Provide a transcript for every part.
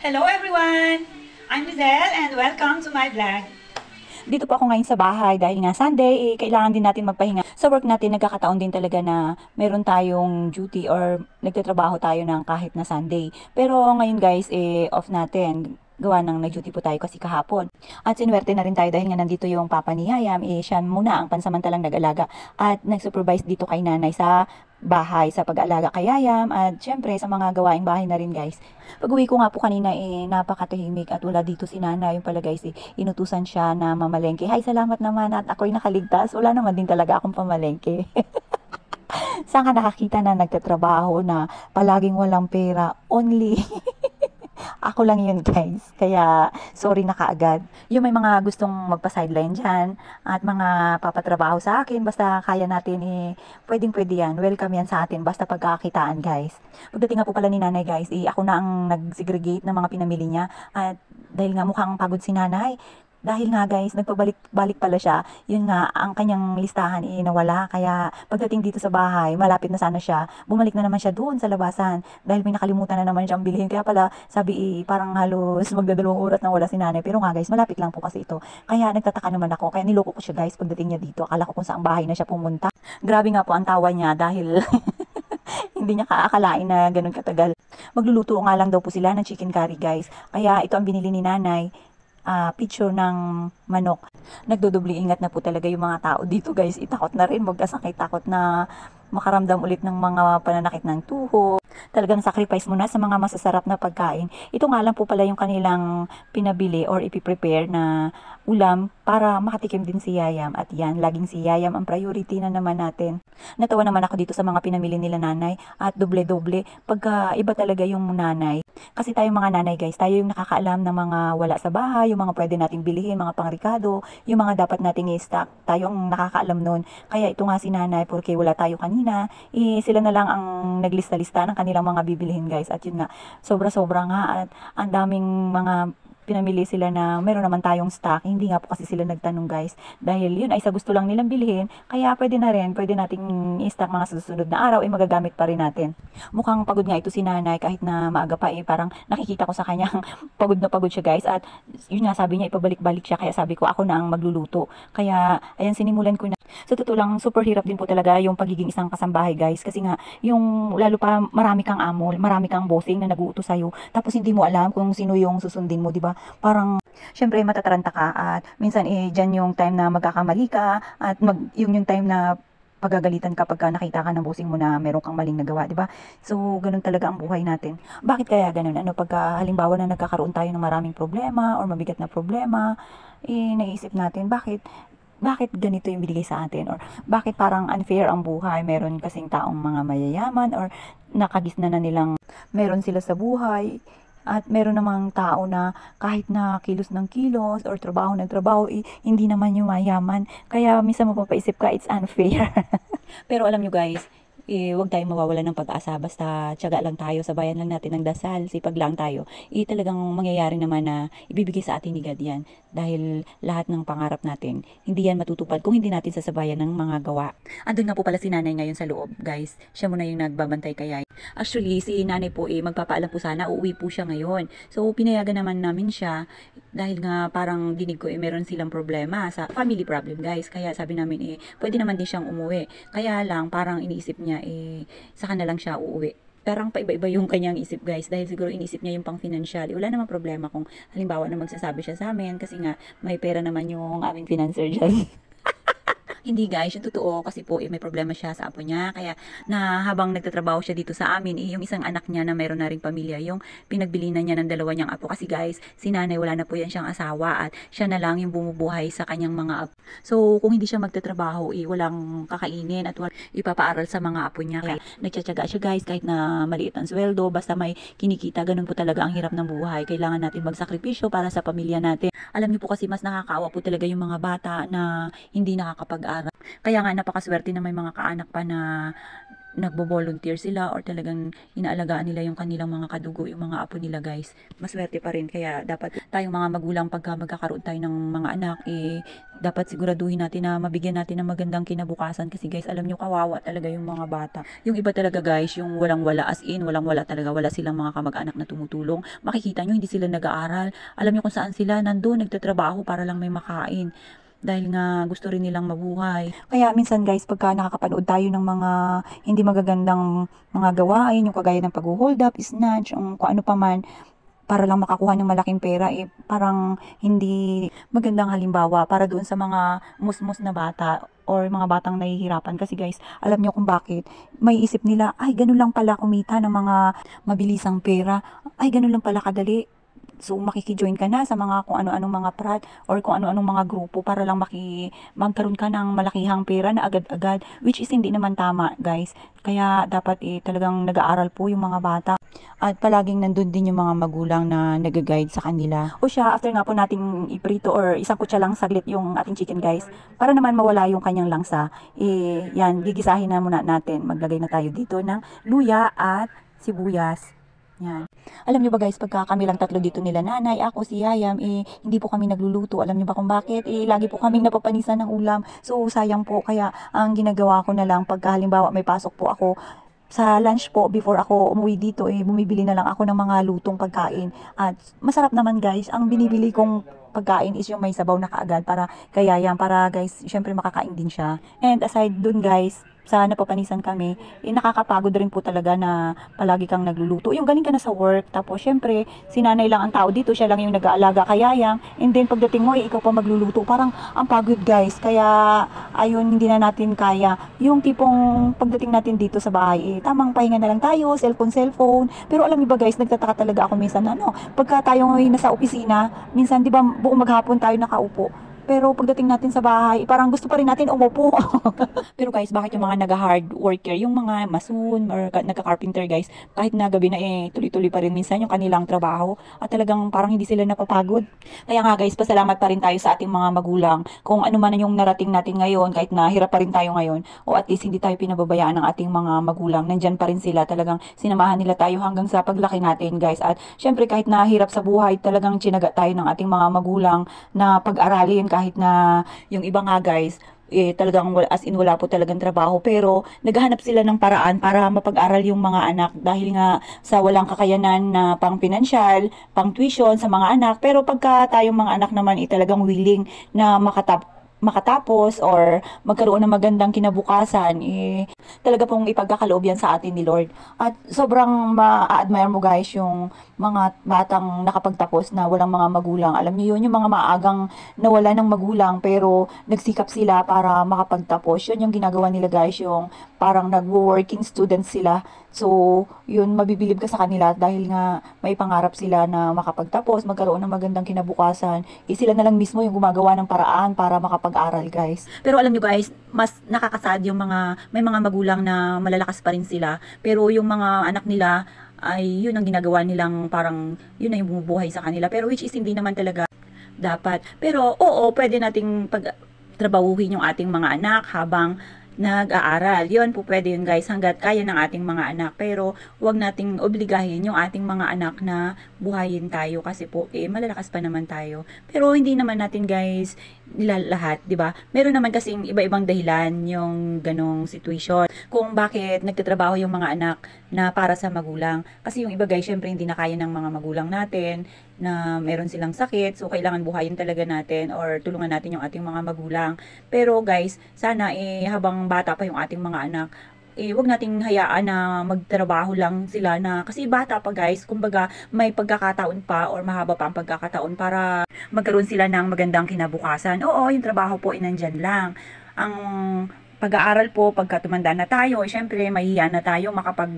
Hello everyone! I'm Lizelle and welcome to my vlog. Dito po ako ngayon sa bahay dahil nga Sunday, kailangan din natin magpahinga. Sa work natin, nagkakataon din talaga na meron tayong duty or nagtatrabaho tayo ng kahit na Sunday. Pero ngayon guys, off natin. Gawa ng nag-duty po tayo kasi kahapon. At sinuwerte na rin tayo dahil nga nandito yung papa ni Hayam, siya muna ang pansamantalang nag-alaga at nag-supervise dito kay nanay sa bahay sa pag-aalaga kay Hayam at syempre sa mga gawaing bahay na rin guys. Pag uwi ko nga po kanina napakatahimik at wala dito si nanay. Yung pala guys inutusan siya na mamalengke. Hay, salamat naman at ako'y nakaligtas. Wala naman din talaga akong pamalengke. Saan ka nakakita na nagtatrabaho na palaging walang pera? Only ako lang yun guys, kaya sorry na kaagad. Yung may mga gustong magpa-sideline dyan at mga papatrabaho sa akin, basta kaya natin pwedeng pwede yan, welcome yan sa atin, basta pagkakitaan guys. Pagdating nga po pala ni nanay guys, ako na ang nag-segregate ng mga pinamili niya at dahil nga mukhang pagod si nanay, dahil nga guys, nagpabalik-balik pala siya, yun nga, ang kanyang listahan nawala. Kaya pagdating dito sa bahay, malapit na sana siya, bumalik na naman siya doon sa labasan. Dahil may nakalimutan na naman siyang bilhin. Kaya pala, sabi parang halos magdadalawang oras na wala si nanay. Pero nga guys, malapit lang po kasi ito. Kaya nagtataka naman ako. Kaya niloko ko siya guys pagdating niya dito. Akala ko kung saang bahay na siya pumunta. Grabe nga po ang tawa niya dahil hindi niya kaakalain na ganun katagal. Magluluto nga lang daw po sila ng chicken curry guys. Kaya ito ang binili ni nanay. Picture ng manok. Nagdudubli ingat na po talaga yung mga tao dito guys. Itakot na rin magkasakit, takot na makaramdam ulit ng mga pananakit ng tuhod. Talagang sacrifice muna sa mga masasarap na pagkain. Ito nga lang po pala yung kanilang pinabili or ipiprepare na ulam para makatikim din si Yayam. At yan, laging si Yayam ang priority na naman natin. Natawa naman ako dito sa mga pinamili nila nanay at doble-doble. Pagka iba talaga yung nanay. Kasi tayong mga nanay guys, tayo yung nakakaalam ng mga wala sa bahay, yung mga pwede nating bilihin, mga pangrikado, yung mga dapat nating i-stock. Tayo ang nakakaalam nun. Kaya ito nga si nanay, porque wala tayo kanina, sila na lang ang naglista-lista ng kanilang mga bibilihin guys. At yun nga, sobra-sobra nga at ang daming mga pinamili sila na meron naman tayong stock. Hindi nga po kasi sila nagtanong guys. Dahil yun ay sa gusto lang nilang bilhin. Kaya pwede na rin, pwede nating i-stock mga susunod na araw, magagamit pa rin natin. Mukhang pagod nga ito si nanay kahit na maaga pa parang nakikita ko sa kanya pagod na pagod siya guys. At yun nga sabi niya ipabalik-balik siya. Kaya sabi ko ako na ang magluluto. Kaya ayan sinimulan ko na. Sa totoo lang super hirap din po talaga yung pagiging isang kasambahay guys. Kasi nga yung lalo pa marami kang amo, marami kang bossing na nag-uutos sa'yo. Tapos hindi mo alam kung sino yung susundin mo, di ba? Parang, syempre matataranta ka at minsan dyan yung time na magkakamali ka at yung time na pagagalitan kapag nakita ka ng bossing mo na meron kang maling nagawa, di ba? So, ganun talaga ang buhay natin. Bakit kaya ganun? Pagka halimbawa na nagkakaroon tayo ng maraming problema or mabigat na problema, naisip natin, bakit ganito yung binigay sa atin? Or bakit parang unfair ang buhay? Meron kasing taong mga mayayaman or nakagisna na nilang meron sila sa buhay. At meron namang tao na kahit na kilos ng kilos or trabaho ng trabaho, hindi naman yung mayaman. Kaya minsan mapapaisip ka, it's unfair. Pero alam nyo guys, huwag tayong mawawala ng pag-asa. Basta tiyaga lang tayo, sabayan lang natin ng dasal, sipag lang tayo. Talagang mangyayari naman na ibibigay sa atin ni God yan. Dahil lahat ng pangarap natin, hindi yan matutupad kung hindi natin sasabayan ng mga gawa. Andun nga po pala si nanay ngayon sa loob, guys. Siya muna yung nagbabantay kaya. Actually, si nanay po magpapaalam po sana, uuwi po siya ngayon. So, pinayagan naman namin siya dahil nga parang dinig ko meron silang problema sa family problem, guys. Kaya sabi namin pwede naman din siyang umuwi. Kaya lang parang iniisip niya saka na lang siya uuwi. Parang paiba-iba yung kanyang isip guys dahil siguro inisip niya yung pang financial. Wala namang problema kung halimbawa na magsasabi siya sa amin kasi nga may pera naman yung aming financer dyan. Hindi guys, yung totoo kasi po may problema siya sa apo niya. Kaya na habang nagtatrabaho siya dito sa amin, yung isang anak niya na meron na ring pamilya, yung pinagbilinan niya ng dalawa niyang apo. Kasi guys, si nanay wala na po yan siyang asawa at siya na lang yung bumubuhay sa kanyang mga apo. So kung hindi siya magtatrabaho, walang kakainin at walang ipapaaral sa mga apo niya. Kaya nagtsatsaga siya guys kahit na maliit ang sweldo, basta may kinikita, ganun po talaga ang hirap ng buhay. Kailangan natin magsakripisyo para sa pamilya natin. Alam niyo po kasi mas nakakaawa po talaga yung mga bata na hindi nakakapag-aral. Kaya nga napakaswerte na may mga kaanak pa na nagbo-volunteer sila or talagang inaalagaan nila yung kanilang mga kadugo, yung mga apo nila guys, maswerte pa rin. Kaya dapat tayong mga magulang pagka magkakaroon tayo ng mga anak, dapat siguraduhin natin na mabigyan natin ng magandang kinabukasan kasi guys, alam nyo kawawa talaga yung mga bata. Yung iba talaga guys, yung walang-wala, as in walang-wala talaga, wala silang mga kamag-anak na tumutulong. Makikita nyo hindi sila nag-aaral. Alam nyo kung saan sila, nandun nagtatrabaho para lang may makain. Dahil nga gusto rin nilang mabuhay. Kaya minsan guys, pagka nakakapanood tayo ng mga hindi magagandang mga gawain, yung kagaya ng pag-hold up, snatch, kung ano pa man, para lang makakuha ng malaking pera, parang hindi magandang halimbawa para doon sa mga musmus na bata or mga batang nahihirapan. Kasi guys, alam nyo kung bakit, may isip nila, ay ganun lang pala kumita ng mga mabilisang pera, ay ganun lang pala kadali. So, makikijoin ka na sa mga kung ano-anong mga prat or kung ano-anong mga grupo para lang magkaroon ka ng malakihang pera na agad-agad, which is hindi naman tama, guys. Kaya dapat talagang nag-aaral po yung mga bata. At palaging nandun din yung mga magulang na nag-guide sa kanila. O siya, after nga po nating iprito or isang kutsa lang saglit yung ating chicken guys, para naman mawala yung kanyang langsa, yan, gigisahin na muna natin. Maglagay na tayo dito ng luya at sibuyas. Yan. Alam nyo ba guys, pagka kami lang tatlo dito nila, nanay, ako, si Yayam, hindi po kami nagluluto. Alam nyo ba kung bakit? Lagi po kaming napapanisan ng ulam. So, sayang po. Kaya, ang ginagawa ko na lang, pagka halimbawa may pasok po ako, sa lunch po, before ako umuwi dito, bumibili na lang ako ng mga lutong pagkain. At masarap naman guys, ang binibili kong pagkain is yung may sabaw na kaagad para kay Yayam, para guys, syempre makakain din siya. And aside dun guys, sa napapanisan kami, nakakapagod rin po talaga na palagi kang nagluluto. Yung galing ka na sa work, tapos syempre, si nanay lang ang tao dito, siya lang yung nag-aalaga kay Yayang, and then pagdating mo, ikaw pa magluluto. Parang ang pagod guys, kaya ayun, hindi na natin kaya. Yung tipong pagdating natin dito sa bahay, tamang pahinga na lang tayo, cellphone. Pero alam niyo ba guys, nagtataka talaga ako minsan, pagka tayo ngayon nasa opisina, minsan di ba buong maghapon tayo nakaupo. Pero pagdating natin sa bahay, parang gusto pa rin natin umupo. Pero guys, bakit yung mga nag-hard worker, yung mga mason or nagka-carpenter guys, kahit na gabi na tuloy-tuloy pa rin minsan yung kanilang trabaho at talagang parang hindi sila napapagod. Kaya nga guys, pasalamat pa rin tayo sa ating mga magulang kung ano man yung narating natin ngayon, kahit na hirap pa rin tayo ngayon, o at least hindi tayo pinababayaan ng ating mga magulang. Nandyan pa rin sila, talagang sinamahan nila tayo hanggang sa paglaki natin guys. At syempre kahit na hirap sa buhay, talagang tsinaga tayo ng ating mga magulang na pag-aralin, kahit na yung iba nga guys, talagang as in wala po talagang trabaho, pero naghahanap sila ng paraan para mapag-aral yung mga anak dahil nga sa walang kakayanan na pang pinansyal, pang tuition sa mga anak. Pero pagka tayong mga anak naman talagang willing na makatapos or magkaroon ng magandang kinabukasan, talaga pong ipagkakaloob yan sa atin ni Lord. At sobrang ma-admire mo guys yung mga batang nakapagtapos na walang mga magulang. Alam niyo yun, yung mga maagang nawala ng magulang pero nagsikap sila para makapagtapos. Yun yung ginagawa nila guys, yung parang nag-working students sila. So, yun, mabibilib ka sa kanila dahil nga may pangarap sila na makapagtapos, magkaroon ng magandang kinabukasan. Sila na lang mismo yung gumagawa ng paraan para makapag-aral guys. Pero alam nyo guys, mas nakakasad yung may mga magulang na malalakas pa rin sila, pero yung mga anak nila ay yun ang ginagawa nilang parang yun na yung bumubuhay sa kanila, pero which is hindi naman talaga dapat. Pero oo, pwede nating pagtrabahuhin yung ating mga anak habang nag-aaral. Yun po pwede yun guys, hanggat kaya ng ating mga anak. Pero wag nating obligahin yung ating mga anak na buhayin tayo kasi po malalakas pa naman tayo. Pero hindi naman natin guys lahat, 'di ba? Meron naman kasing iba-ibang dahilan yung ganong situation kung bakit nagtatrabaho yung mga anak na para sa magulang. Kasi yung iba guys, syempre hindi na kaya ng mga magulang natin na meron silang sakit, so kailangan buhayin talaga natin or tulungan natin yung ating mga magulang. Pero guys, sana habang bata pa yung ating mga anak, wag nating hayaan na magtrabaho lang sila na kasi bata pa guys, kumbaga may pagkakataon pa or mahaba pa ang pagkakataon para magkaroon sila ng magandang kinabukasan. Oo, yung trabaho po nandyan lang. Ang pag-aaral po, pagka tumanda na tayo, syempre mahihiya na tayo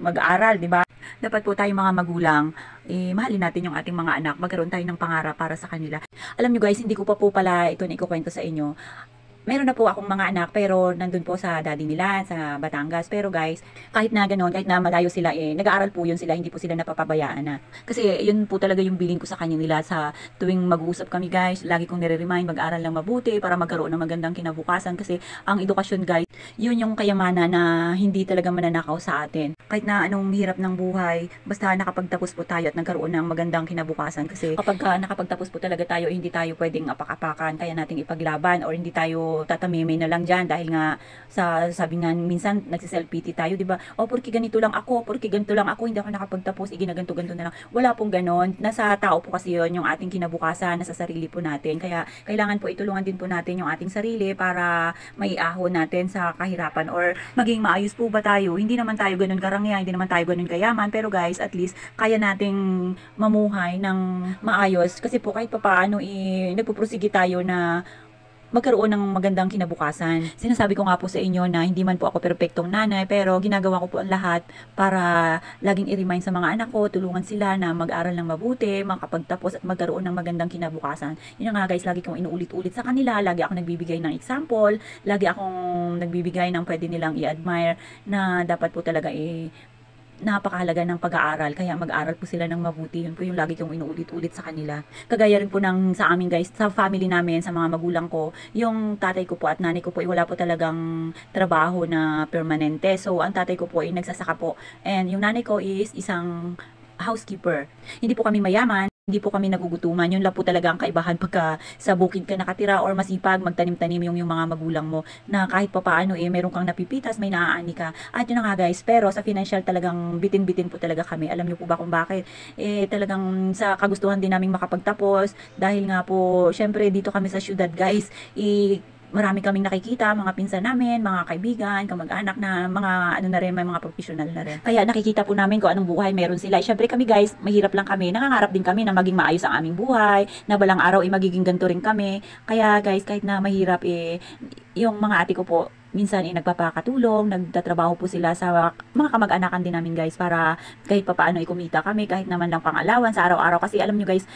mag-aaral, di ba? Dapat po tayong mga magulang, mahalin natin yung ating mga anak, magkaroon tayo ng pangarap para sa kanila. Alam nyo guys, hindi ko pa po pala ito na ikukwento sa inyo. meron na po akong mga anak pero nandun po sa daddy nila sa Batangas. Pero guys, kahit na ganoon, kahit na malayo sila nag-aaral po yun sila, hindi po sila napapabayaan na. Kasi yun po talaga yung bilin ko sa kanya nila sa tuwing mag-uusap kami guys. Lagi kong nire-remind mag-aral lang mabuti para magkaroon ng magandang kinabukasan kasi ang edukasyon guys, yun yung kayamanan na hindi talaga mananakaw sa atin. Kahit na anong hirap ng buhay, basta nakapagtapos po tayo at nagkaroon ng magandang kinabukasan kasi kapag nakapagtapos po talaga tayo, hindi tayo pwedeng apak-apakan, kaya nating ipaglaban or hindi tayo tatamimi na lang dyan dahil nga sabi nga minsan nagsiself-pity tayo, di ba? O porque ganito lang ako, hindi ako nakapagtapos, ginaganto-ganto na lang. Wala pong ganon. Nasa tao po kasi yun, yung ating kinabukasan, nasa sarili po natin. Kaya kailangan po itulungan din po natin yung ating sarili para maiahon natin sa kahirapan or maging maayos po ba tayo. Hindi naman tayo ganun karangya, hindi naman tayo ganun kayaman, pero guys, at least kaya nating mamuhay ng maayos kasi po kahit papaano nagpupursige tayo na magkaroon ng magandang kinabukasan. Sinasabi ko nga po sa inyo na hindi man po ako perpektong nanay, pero ginagawa ko po ang lahat para laging i-remind sa mga anak ko, tulungan sila na mag-aral ng mabuti, makapagtapos at magkaroon ng magandang kinabukasan. Yun nga guys, lagi kong inuulit-ulit sa kanila, lagi ako nagbibigay ng example, lagi akong nagbibigay ng pwede nilang i-admire na dapat po talaga napakahalaga ng pag-aaral, kaya mag-aaral po sila ng mabuti. Yun po yung lagi kong inuulit-ulit sa kanila. Kagaya rin po ng sa amin guys, sa family namin, sa mga magulang ko, yung tatay ko po at nanay ko po wala po talagang trabaho na permanente. So ang tatay ko po ay nagsasaka po, and yung nanay ko is isang housekeeper. Hindi po kami mayaman, hindi po kami nagugutuman. Yun lang po talaga ang kaibahan pagka sa bukid ka nakatira or masipag magtanim-tanim yung mga magulang mo na kahit pa paano meron kang napipitas, may naaani ka. At yun na nga guys, pero sa financial talagang bitin-bitin po talaga kami. Alam niyo po ba kung bakit? Talagang sa kagustuhan din naming makapagtapos dahil nga po, syempre dito kami sa syudad guys, marami kaming nakikita, mga pinsan namin, mga kaibigan, kamag-anak na mga ano na rin, may mga professional na rin. Kaya nakikita po namin kung anong buhay meron sila. Syempre kami guys, mahirap lang kami. Nangangarap din kami na maging maayos ang aming buhay, na balang araw magiging ganito rin kami. Kaya guys, kahit na mahirap yung mga ate ko po, minsan nagpapakatulong, nagtatrabaho po sila sa mga kamag-anakan din namin guys para kahit papaano kumita kami, kahit naman lang pang-alawan sa araw-araw. Kasi alam nyo guys,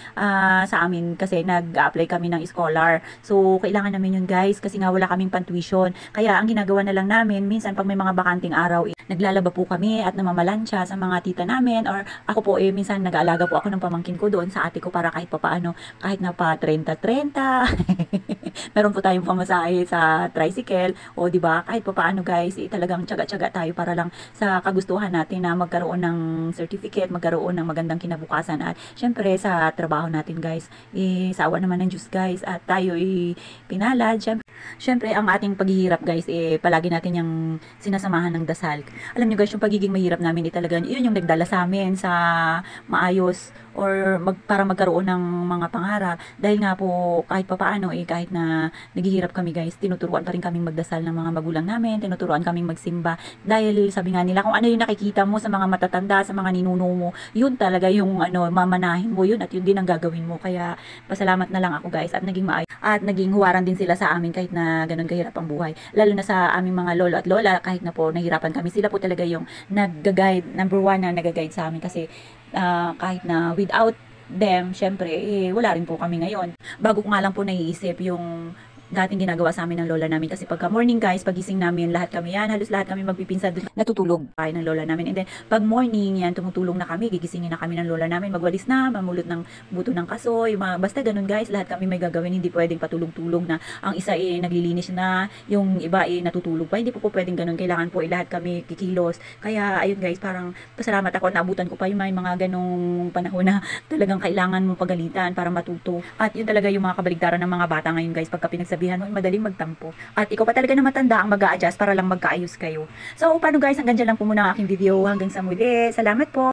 sa amin kasi nag-apply kami ng scholar. So kailangan namin yun guys kasi nga wala kaming pan-tuition. Kaya ang ginagawa na lang namin, minsan pag may mga bakanting araw, naglalaba po kami at namamalansya sa mga tita namin, or ako po minsan nag-aalaga po ako ng pamangkin ko doon sa ate ko para kahit papaano, kahit na pa 30-30 meron po tayong pamasahe sa tricycle, o di ba kahit papaano guys, talagang tiyaga-tiyaga tayo para lang sa kagustuhan natin na magkaroon ng certificate, magkaroon ng magandang kinabukasan. At syempre sa trabaho natin guys, sa awa naman ng Diyos guys, at tayo pinalad. Syempre ang ating paghihirap guys, palagi natin yung sinasamahan ng dasal. Alam niyo guys, yung pagiging mahirap namin talaga, yun yung nagdala sa amin sa maayos or para magkaroon ng mga pangarap. Dahil nga po kahit papaano kahit na naghihirap kami guys, tinuturuan pa rin kaming magdasal ng mga magulang namin, tinuturuan kaming magsimba. Dahil sabi nga nila, kung ano yung nakikita mo sa mga matatanda, sa mga ninuno mo, yun talaga yung mamanahin mo yun, at yun din ang gagawin mo. Kaya pasalamat na lang ako guys, at naging maayos at naging huwaran din sila sa amin kahit na ganun kahirap ang buhay. Lalo na sa aming mga lolo at lola, kahit na po nahirapan kami, sila po talaga yung nag-guide, number one na nag-guide sa amin. Kasi kahit na without them, syempre wala rin po kami ngayon. Bago ko nga lang po naiisip yung dating ginagawa sa amin ng lola namin, kasi pagka morning guys, pagising namin, lahat kami halos lahat kami magpipinsan doon, natutulog tayo ng lola namin. And then pag morning yan, tumutulong na kami, gigisingin na kami ng lola namin, magwalis na, mamulot ng buto ng kasoy, basta ganun guys, lahat kami may gagawin. Hindi pwedeng patulog-tulog na ang isa naglilinis na, yung iba natutulog pa. Hindi po pwedeng ganun, kailangan po lahat kami kikilos. Kaya ayun guys, parang pasalamat ako, naabutan ko pa yung may mga ganung panahon na talagang kailangan mo pagalitan para matuto. At yun talaga yung mga kabaligtaran ng mga bata ngayon guys, pagka pinagsabihan mo, madaling magtampo. At ikaw pa talaga na matanda ang mag-a-adjust para lang magkaayos kayo. So, paano guys, hanggang dyan lang po muna ang aking video. Hanggang sa muli. Salamat po!